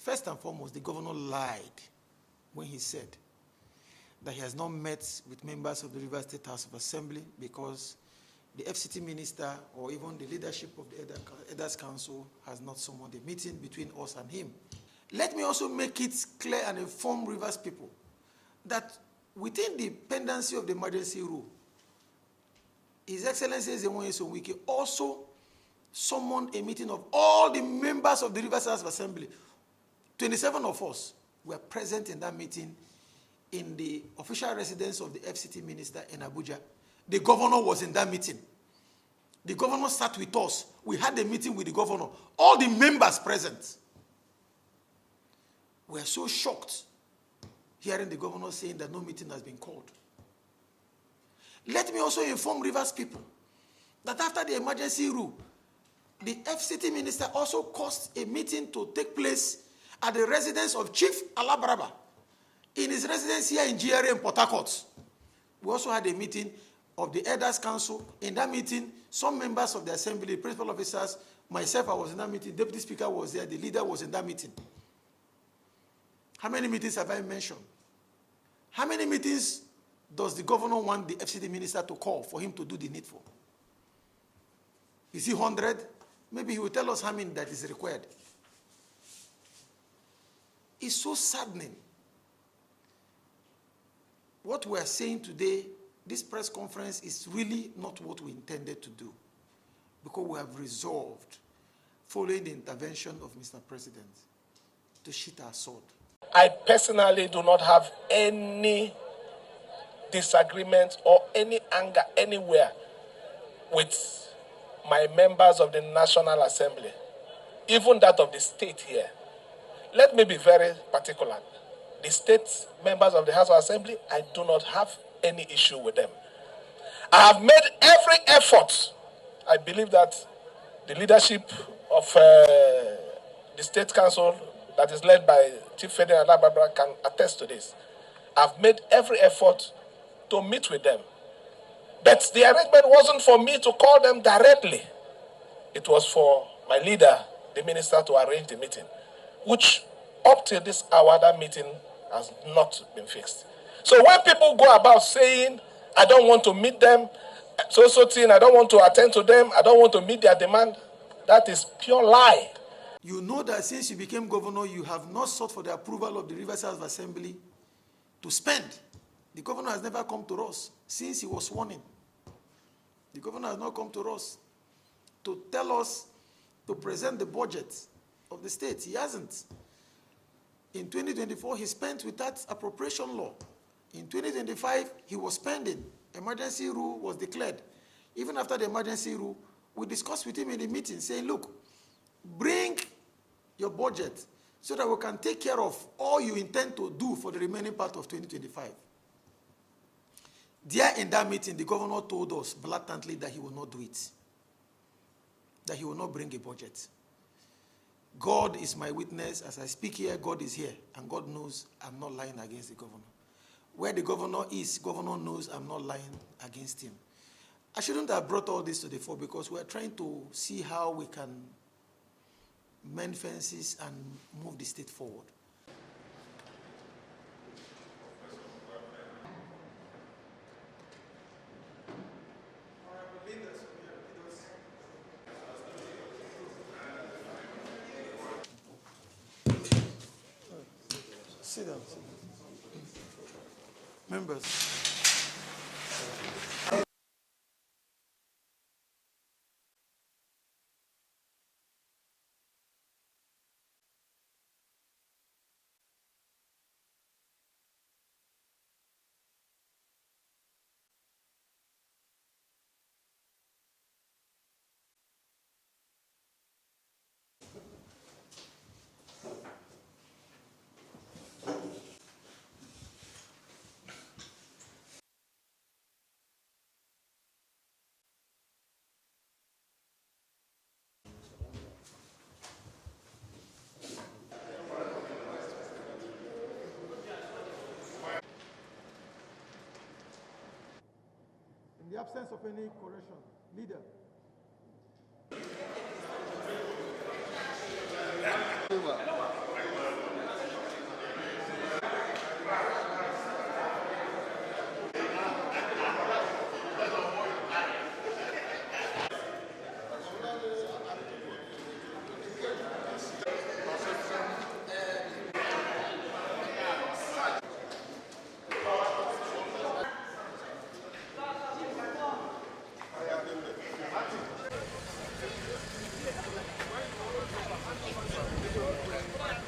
First and foremost, the governor lied when he said that he has not met with members of the Rivers State House of Assembly because the FCT minister or even the leadership of the Elders Council has not summoned a meeting between us and him. Let me also make it clear and inform Rivers people that within the pendency of the emergency rule, His Excellency Nigerianpolitics also summoned a meeting of all the members of the Rivers House of Assembly. 27 of us were present in that meeting in the official residence of the FCT minister in Abuja. The governor was in that meeting. The governor sat with us. We had a meeting with the governor. All the members present were so shocked hearing the governor saying that no meeting has been called. Let me also inform Rivers people that after the emergency rule, the FCT minister also caused a meeting to take place at the residence of Chief Alabraba in his residence here in GRA in Port Harcourt. We also had a meeting of the Elders Council. In that meeting, some members of the Assembly, principal officers, myself, I was in that meeting, Deputy Speaker was there, the leader was in that meeting. How many meetings have I mentioned? How many meetings does the governor want the FCT minister to call for him to do the needful? Is he 100? Maybe he will tell us how many that is required. It's so saddening. What we are saying today, this press conference is really not what we intended to do, because we have resolved, following the intervention of Mr. President, to sheath our sword. I personally do not have any disagreement or any anger anywhere with my members of the National Assembly, even that of the state here. Let me be very particular. The state members of the House of Assembly, I do not have any issue with them. I have made every effort. I believe that the leadership of the State Council that is led by Chief Federal Alababa can attest to this. I've made every effort to meet with them. But the arrangement wasn't for me to call them directly. It was for my leader, the minister, to arrange the meeting, which up till this hour, that meeting has not been fixed. So when people go about saying, I don't want to meet them, thing, I don't want to attend to them, I don't want to meet their demand, that is pure lie. You know that since you became governor, you have not sought for the approval of the Rivers House of Assembly to spend. The governor has never come to us since he was sworn in. The governor has not come to us to tell us to present the budget of the state. He hasn't. In 2024, he spent without appropriation law. In 2025, he was spending. Emergency rule was declared. Even after the emergency rule, we discussed with him in the meeting, saying, look, bring your budget so that we can take care of all you intend to do for the remaining part of 2025. There in that meeting, the governor told us blatantly that he will not do it, that he will not bring a budget. God is my witness. As I speak here, God is here, and God knows I'm not lying against the governor. Where the governor is, governor knows I'm not lying against him. I shouldn't have brought all this to the fore because we're trying to see how we can mend fences and move the state forward. Sit down. Members. In the absence of any correction, leader.